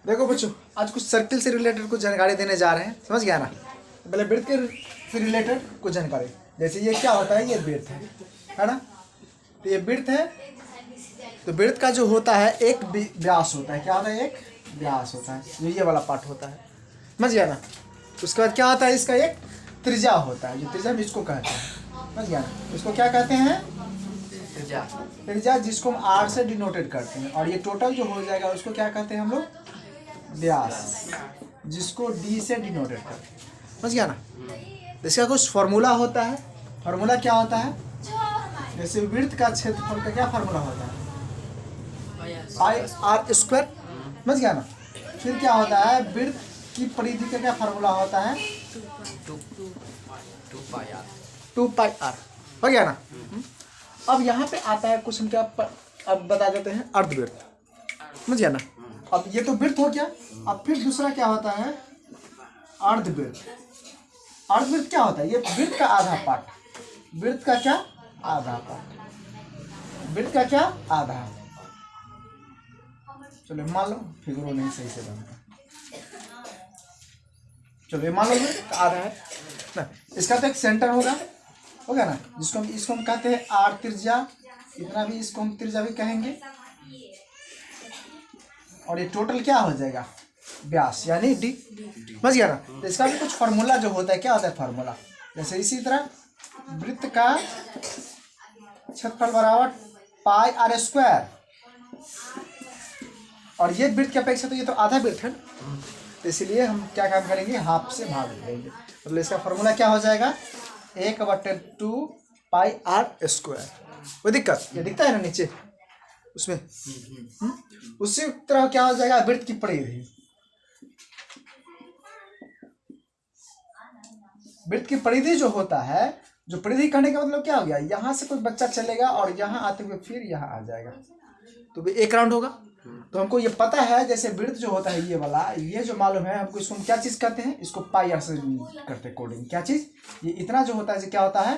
देखो बच्चों, आज कुछ सर्किल से रिलेटेड कुछ जानकारी देने जा रहे हैं, समझ गया ना। पहले ब्रेथ के से रिलेटेड कुछ जानकारी, जैसे ये क्या होता है, ये ब्रेथ है ना। तो ये ब्रेथ है, तो ब्रेथ का जो होता है एक व्यास होता है। क्या होता है? एक व्यास होता है, जो ये वाला पार्ट होता है, समझ गया ना। उसके बाद क्या होता है, इसका एक त्रिज्या होता है, जो त्रिज्या भी इसको कहते हैं, समझ गया ना। इसको क्या कहते हैं? त्रिज्या, जिसको हम आर से डिनोटेड करते हैं। और ये टोटल जो हो जाएगा उसको क्या कहते हैं हम लोग? व्यास, जिसको डी से डिनोटेड करते हैं, समझ गया ना। इसका कुछ फॉर्मूला होता है। फॉर्मूला क्या होता है? जैसे वृत्त का क्षेत्रफल का क्या फॉर्मूला होता है? पाई आर स्क्वायर, समझ गया ना। फिर क्या होता है, वृत्त की परिधि का क्या फॉर्मूला होता है? 2 पाई आर, हो गया ना। अब यहाँ पे आता है कुछ, हम क्या अब बता देते हैं, अर्धवृत्त, समझ गया ना। अब ये तो वृत्त हो गया। अब फिर दूसरा क्या होता है? अर्धवृत्त। अर्धवृत्त क्या होता है? ये वृत्त का आधा पार्ट। वृत्त का क्या? आधा पार्ट। वृत्त का क्या? आधा। चलो मान लो, फिगर नहीं सही से बनता। चलो ये मान लो वृत्त आधा है ना। इसका तो एक सेंटर होगा ना, इसको हम कहते हैं आर त्रिज्या। इतना भी इसको हम त्रिज्या भी कहेंगे। और ये टोटल क्या हो जाएगा? व्यास, यानी डी, समझ गया ना। तो इसका भी कुछ फार्मूला जो होता है, क्या होता है फार्मूला? जैसे इसी तरह वृत्त का क्षेत्रफल बराबर पाई आर स्क्वायर। और ये वृत्त की अपेक्षा तो ये तो आधा वृत्त है, तो इसलिए हम क्या काम करेंगे, हाफ से भाग देंगे। मतलब इसका फार्मूला क्या हो जाएगा? 1/2 पाई आर स्क्वायर। कोई दिक्कत? ये दिखता है ना नीचे उसमें। उसी तरह क्या हो जाएगा, वृत्त की परिधि। वृत्त की परिधि जो होता है, जो परिधि करने का मतलब क्या हो गया, यहाँ से कोई बच्चा चलेगा और यहाँ आते हुए फिर यहाँ आ जाएगा, तो भी एक राउंड होगा। तो हमको ये पता है, जैसे वृत्त जो होता है ये वाला, ये जो मालूम है हमको, इसको हम क्या चीज कहते हैं? इसको पाई आर से करते हैं कोडिंग। क्या चीज? ये इतना जो होता है, क्या होता है?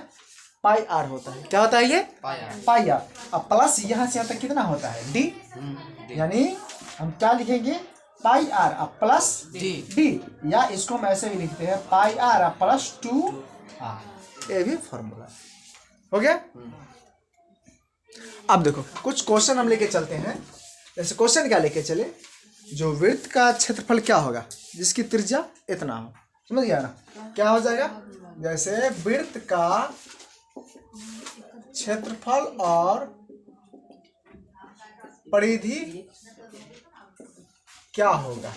पाई आर होता है। क्या होता है ये? पाई आर। अब प्लस यहाँ से यहाँ तक कितना होता है? डी। यानी हम क्या लिखेंगे? पाई आर अब प्लस डी, या इसको हम ऐसे भी लिखते हैं पाई आर अब प्लस 2 आर। ये भी फॉर्मूला हो गया। अब देखो कुछ क्वेश्चन हम लेके चलते हैं। जैसे क्वेश्चन क्या लेके चले, जो वृत्त का क्षेत्रफल क्या होगा जिसकी त्रिज्या इतना हो, समझ गया ना। क्या हो जाएगा? जैसे वृत्त का क्षेत्रफल और परिधि क्या होगा।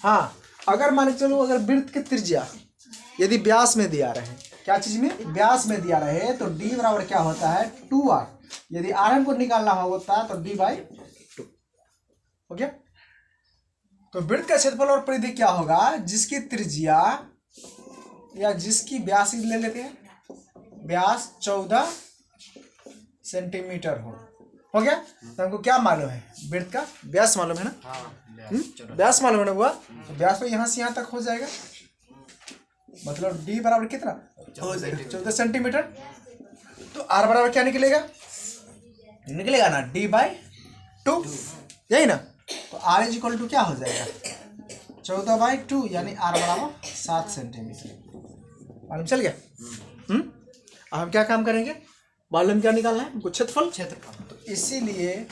हाँ, अगर मान के चलो, अगर वृत्त की त्रिज्या यदि व्यास में दिया रहे, क्या चीज में? व्यास में दिया रहे, तो डी बराबर क्या होता है? 2r। यदि आर हमको निकालना होता तो d/2 हो गया। तो वृत्त का क्षेत्रफल और परिधि क्या होगा, जिसकी त्रिज्या या जिसकी व्यास ले लेते हैं, व्यास 14 सेंटीमीटर हो गया। तो हमको क्या मालूम है? वृत्त का व्यास मालूम है ना। व्यास मालूम है ना हुआ, तो व्यास तो यहाँ से यहाँ तक हो जाएगा। मतलब d बराबर कितना? 14 सेंटीमीटर। तो r बराबर क्या निकलेगा ना, d/2, यही ना। तो r = क्या हो जाएगा? 14/2, यानी r बराबर 7 सेंटीमीटर। मालूम चल गया। अब हम क्या काम करेंगे, मालूम क्या निकालना है हमको? क्षेत्रफल। तो इसीलिए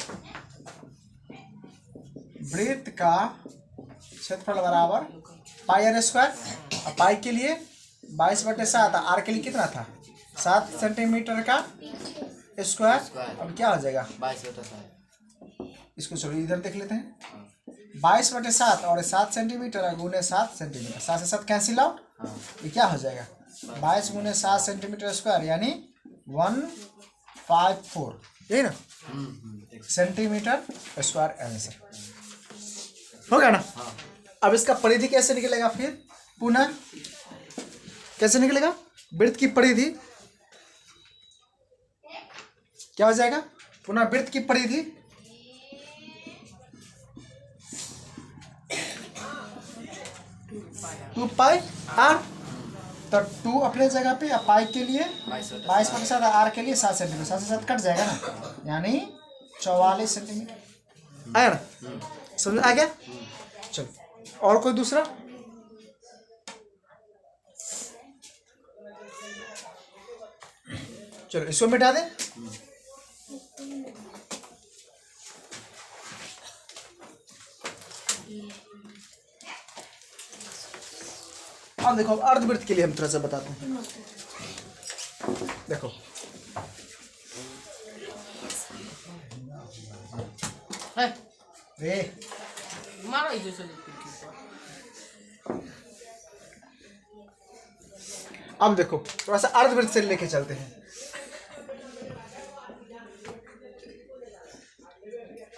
वृत्त का क्षेत्रफल बराबर पाई आर स्क्वायर। पाई के लिए 22/7, आर के लिए कितना था? 7 सेंटीमीटर का स्क्वायर। अब क्या हो जाएगा? 22/7। इसको चलो इधर देख लेते हैं। 22/7 और 7 सेंटीमीटर गुने 7 सेंटीमीटर, 7 से 7 कैंसिल आउट। ये क्या हो जाएगा? 22 गुने 7 सेंटीमीटर स्क्वायर, यानी 154, यही ना, सेंटीमीटर स्क्वायर आंसर हो गया ना। अब इसका परिधि कैसे निकलेगा? फिर पुनः कैसे निकलेगा? वृत्त की परिधि क्या हो जाएगा? पुनः वृत्त की परिधि 2 पाई आर। तो 2 अपने जगह पे, पाई के लिए 22/7, आर के लिए 7 सेंटीमीटर, 7 से 7 कट जाएगा ना, यानी 44 सेंटीमीटर। आया ना, समझ आ गया। चलो और कोई दूसरा? चलो इसको मिटा दें। अब देखो अर्धवृत्त के लिए हम थोड़ा सा बताते हैं। देखो अब देखो थोड़ा सा अर्धवृत्त से लेके चलते हैं।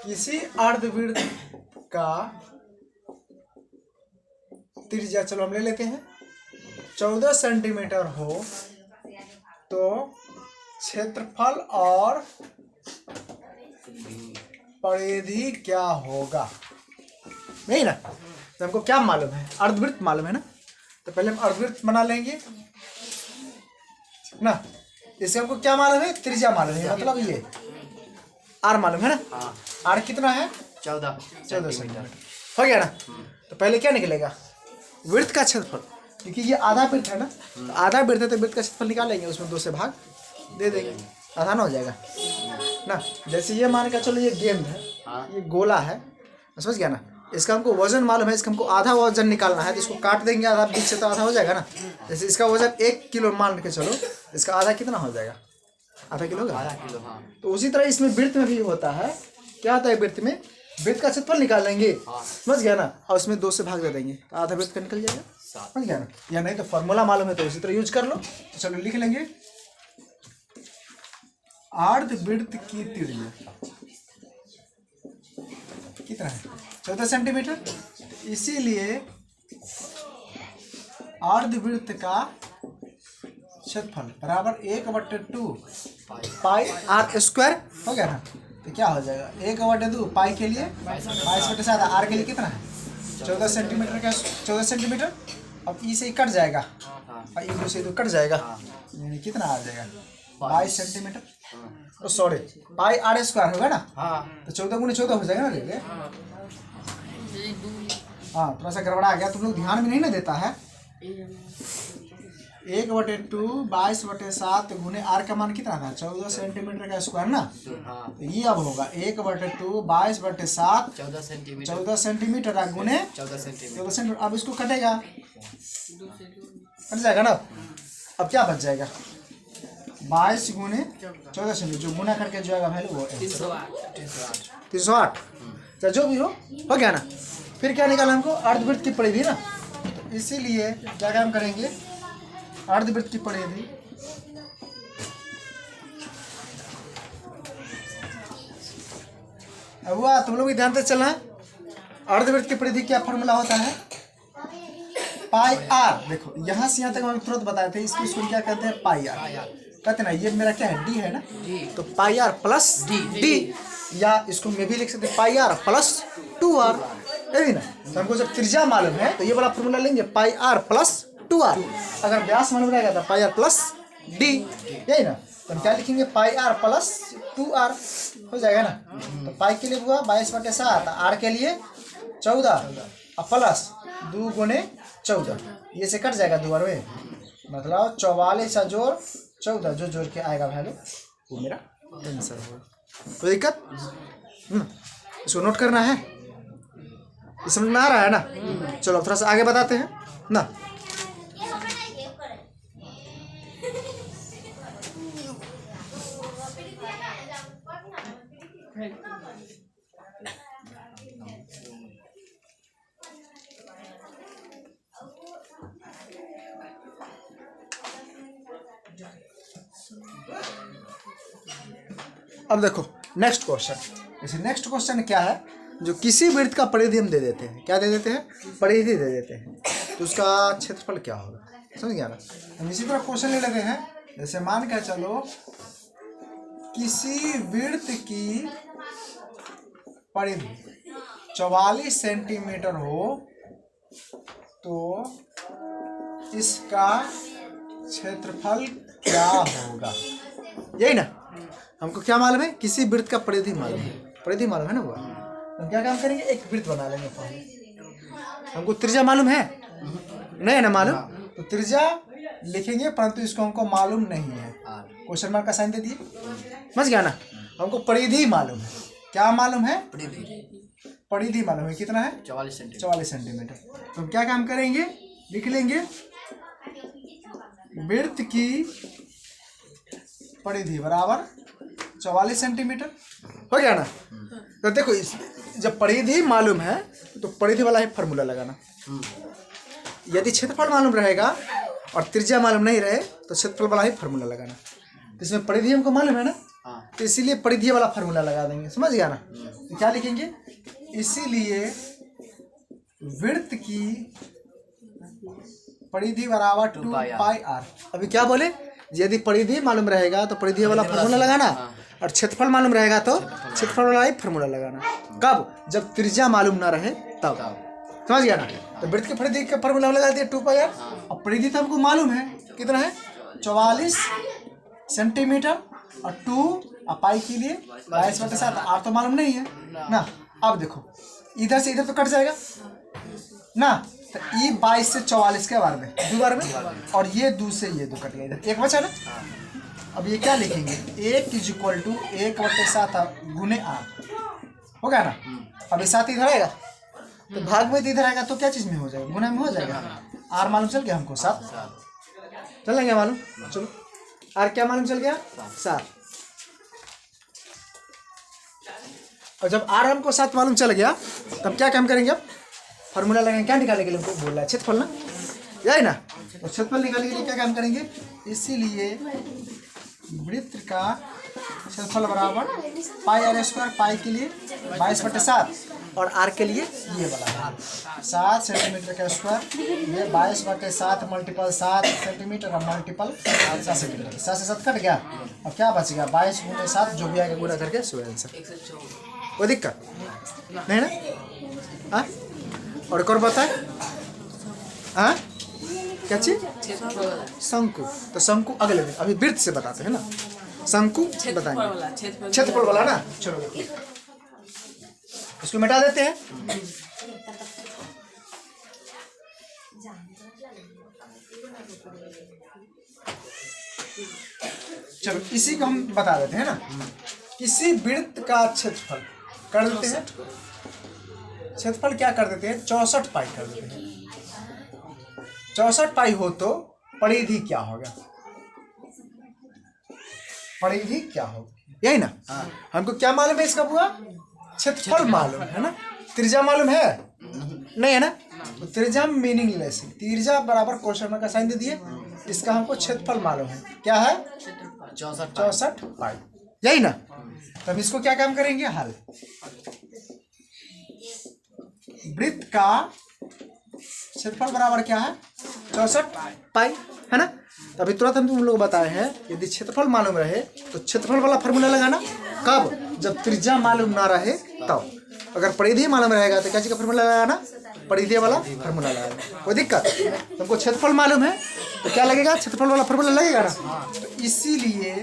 किसी अर्धवृत्त का त्रिज्या, चलो हम ले लेते हैं, 14 सेंटीमीटर हो तो क्षेत्रफल और परिधि क्या होगा? नहीं ना? तो हमको क्या मालूम है? अर्धवृत्त मालूम है ना? तो पहले हम अर्धवृत्त बना लेंगे ना। इससे हमको क्या मालूम है? त्रिज्या मालूम है, मतलब ये आर मालूम है ना। आर कितना है? 14 सेंटीमीटर। हो गया ना? तो पहले क्या निकलेगा? वृत्त का क्षेत्रफल, क्योंकि ये आधा वृत्त है ना, तो आधा वृत्त है तो वृत्त का क्षेत्रफल निकालेंगे, उसमें 2 से भाग दे देंगे, आसान हो जाएगा ना। जैसे ये मान के चलो ये गेंद है, ये गोला है, समझ गया ना। इसका हमको वजन मालूम है, इसका हमको आधा वजन निकालना है, तो इसको काट देंगे आधा, बीच से तो आधा हो जाएगा ना। जैसे इसका वजन 1 किलो मान के चलो, इसका आधा कितना हो जाएगा? आधा किलो होगा। तो उसी तरह इसमें वृत्त में भी होता है। क्या होता है वृत्त में? वृत्त का क्षेत्रफल निकाल लेंगे, समझ गया ना, और उसमें 2 से भाग दे देंगे, तो आधा वृत्त का निकल जाएगा, समझ गया ना। या नहीं तो फॉर्मूला मालूम है तो उसी तरह यूज कर लो। तो चलो लिख लेंगे, अर्धवृत्त की त्रिज्या कितना है? 14 सेंटीमीटर। इसीलिए अर्धवृत्त का क्षेत्रफल बराबर 1/2 पाई आर स्क्वायर। हो गया ना? तो क्या हो जाएगा? 1/2 पाई के लिए 22/7, आर के लिए कितना है? 14 सेंटीमीटर का 14 सेंटीमीटर। अब ई से कट जाएगा और ई 2 से 2 कट जाएगा, यानी कितना आ जाएगा? 22 सेंटीमीटर। तो सॉरी पाई आर स्क्वायर होगा ना। तो 14 × 14 हो जाएगा ना। देखिए हाँ, थोड़ा सा गड़बड़ा गया, तुम लोग ध्यान में नहीं ना देता है। 1/2 22/7 गुने आर का मान कितना था? 14 सेंटीमीटर का स्क्वायर ना। तो ये अब होगा 1/2 22/7 14 सेंटीमीटर गुने 14 सेंटीमीटर। अब इसको कटेगा, कट जाएगा ना। अब क्या बच जाएगा? 22 गुने 14 सेंटीमीटर, जो गुना करके जो आएगा वैल्यू वो 308। चाहे जो भी हो गया ना। फिर क्या निकाला हमको? अर्धवृत्त की परिधि ना। तो इसीलिए क्या काम करेंगे? अर्धवृत्त की परिधि हुआ, तुम लोग भी ध्यान से चलना है। अर्धवृत्त की परिधि क्या फॉर्मूला होता है? पाई आर। देखो यहाँ से यहाँ तक हम तुरंत बताए थे, इसको क्या कहते हैं? पाई आर कहते ना। ये मेरा क्या है? डी है ना। तो पाई आर प्लस डी, या इसको मैं भी लिख सकते पाई आर प्लस 2r, यही ना। तो हमको जब त्रिज्या मालूम है तो ये वाला फॉर्मूला लेंगे, पाई आर प्लस 2r। अगर व्यास मालूम रहेगा तो पाई आर प्लस डी, यही ना। तो हम क्या लिखेंगे? पाई आर प्लस 2r हो जाएगा ना। तो पाई के लिए हुआ 22/7, आर के लिए 14 और प्लस 2 गुने 14, ये से कट जाएगा 2 बार में, मतलब 44 जोड़ 14, जो जोड़ के आएगा वैल्यू वो मेरा आंसर होगा। कोई दिक्कत? इसको नोट करना है, ये समझ में आ रहा है ना। चलो थोड़ा सा आगे बताते हैं ना। अब देखो नेक्स्ट क्वेश्चन। जैसे नेक्स्ट क्वेश्चन क्या है? जो किसी वृत्त का परिधि हम दे देते हैं, क्या दे देते हैं? परिधि दे देते हैं, तो उसका क्षेत्रफल क्या होगा? समझ गया ना। हम इसी तरह क्वेश्चन ले लेते हैं। जैसे मान कर चलो किसी वृत्त की परिधि 44 सेंटीमीटर हो तो इसका क्षेत्रफल क्या होगा? यही ना। हमको क्या मालूम है? किसी वृत्त का परिधि मालूम है, परिधि मालूम है ना। वो हम क्या काम करेंगे? एक वृत्त बना लेंगे पहले। हमको त्रिज्या मालूम है? नहीं है ना मालूम, तो त्रिज्या लिखेंगे परंतु इसको हमको मालूम नहीं है, क्वेश्चन मार्क का साइन दे दिए। समझ गया ना? हमको परिधि मालूम है। क्या मालूम है? परिधि मालूम है। कितना है? 44 सेंटीमीटर। तो हम क्या काम करेंगे, लिख लेंगे वृत्त की परिधि बराबर 44 सेंटीमीटर। हो गया ना? तो देखो जब परिधि मालूम है तो परिधि वाला ही फॉर्मूला लगाना। यदि क्षेत्रफल मालूम रहेगा और त्रिज्या मालूम नहीं रहे तो क्षेत्रफल वाला ही फॉर्मूला लगाना। तो इसमें परिधि हमको मालूम है ना, तो इसीलिए परिधि वाला फॉर्मूला लगा देंगे। समझ गया ना? तो क्या लिखेंगे, इसीलिए वृत्त की परिधि बराबर 2 पाई r। अभी क्या बोले, यदि परिधि मालूम रहेगा तो परिधि वाला फॉर्मूला लगाना, और क्षेत्रफल मालूम रहेगा तो क्षेत्रफल वाला ही फॉर्मूला लगाना। कब? जब त्रिज्या मालूम ना रहे तब। समझ गया ना? तो वृत्त की परिधि का फॉर्मूला लगा दिया 2 पाई r। और परिधि तो हमको मालूम है, कितना है? 44 सेंटीमीटर, और 2 और पाई के लिए 22/7। r तो मालूम नहीं है ना। अब देखो इधर से इधर तो कट जाएगा ना, तो ये 22 से 44 के बार में 2 बार में, और ये 2 से ये 2 कट गया, इधर 1 बचा ना। अब ये क्या लिखेंगे, 1 = 1/7 गुने r। हो गया ना? अब ये 7 इधर आएगा तो भाग में इधर आएगा तो क्या चीज में हो जाएगा, गुना में हो जाएगा। r मालूम चल गया हमको 7, चल गया मालूम। चलो r क्या मालूम चल गया, 7। और जब r हमको 7 मालूम चल गया तब क्या काम करेंगे, अब फॉर्मूला लगाएंगे। क्या निकालने के लिए हमको बोल रहा है, क्षेत्रफल ना, यही ना। तो क्षेत्रफल निकालने के लिए क्या काम करेंगे, इसीलिए वृत्त का क्षेत्रफल बराबर पाई r², पाई के लिए 22/7 और r के लिए ये वाला 7 सेंटीमीटर का स्क्वायर, ये 22/7 मल्टीपल 7 सेंटीमीटर और मल्टीपल 7 सेंटीमीटर। 7 से 7 कट गया, अब क्या बच गया, 22 × 7 जो भी आएगा गुना करके सो आंसर। कोई दिक्कत नहीं ना? हाँ, और एक और बताए, हाँ क्या चीज, शंकु। तो शंकु अगले दिन, अभी वृत्त से बताते हैं ना, शंकु बताएंगे, क्षेत्रफल वाला ना। चलो इसको मिटा देते हैं। चलो इसी को हम बता देते हैं ना, किसी वृत्त का क्षेत्रफल कर देते हैं। क्षेत्रफल क्या कर देते हैं, 64 पाई कर देते हैं। 64 पाई हो तो परिधि क्या होगा, परिधि क्या होगी, यही ना। हमको क्या मालूम है इसका पूरा, क्षेत्रफल मालूम है ना, त्रिज्या मालूम है नहीं है ना। तो त्रिज्या मीनिंगलेस है, त्रिज्या बराबर क्वेश्चन मार्क का साइन दे दिए। इसका हमको क्षेत्रफल मालूम है, क्या है, 64 पाई, यही ना। तब इसको क्या काम करेंगे, हल। वृत्त का क्षेत्रफल बराबर क्या है, 64 पाई, है ना। तभी तुरंत हम तुम लोग बताए हैं, यदि क्षेत्रफल मालूम रहे तो क्षेत्रफल वाला फॉर्मूला लगाना। कब, जब त्रिज्या मालूम ना रहे तब। अगर परिधि मालूम रहेगा तो क्या चीज का फॉर्मूला लगाना, परिधि वाला फॉर्मूला लगाना। कोई दिक्कत, तुमको क्षेत्रफल मालूम है तो क्या लगेगा, क्षेत्रफल वाला फॉर्मूला लगेगा ना। तो इसीलिए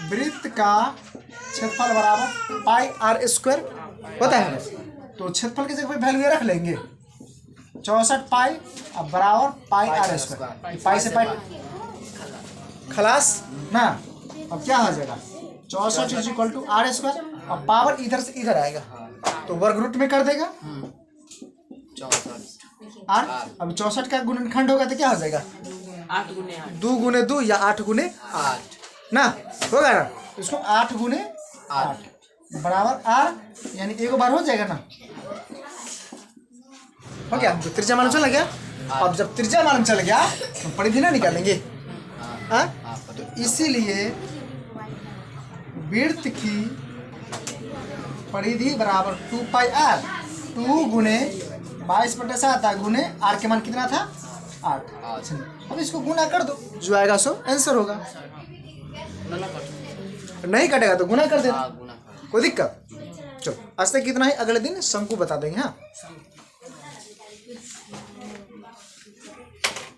वृत्त का क्षेत्रफल बराबर पाई r² होता है। तो क्षेत्रफल की जगह पे वैल्यू रख लेंगे 64 पाई अब बराबर पाई r²। पाई से पाई खलास ना। अब क्या हो जाएगा, 64 = r²। अब पावर इधर से इधर आएगा तो वर्ग रूट में कर देगा r। अब 64 का गुणनखंड होगा तो क्या हो जाएगा, 2 × 2 या 8 × 8 ना, होगा ना। इसको 8 × 8 बराबर r, यानी एक बार हो जाएगा ना, हो गया। तो त्रिज्या मालूम चल गया। अब जब त्रिज्या मालूम चल गया तो परिधि ना निकालेंगे। तो इसीलिए वृत्त की परिधि बराबर 2 पाई r, 2 × 22/7 गुने r के मान कितना था, 8। अब इसको गुना कर दो, जो आएगा सो आंसर होगा। नहीं कटेगा तो गुना कर देना, कोई दिक्कत। चलो आज तक कितना है, अगले दिन शंकु बता देंगे। हाँ।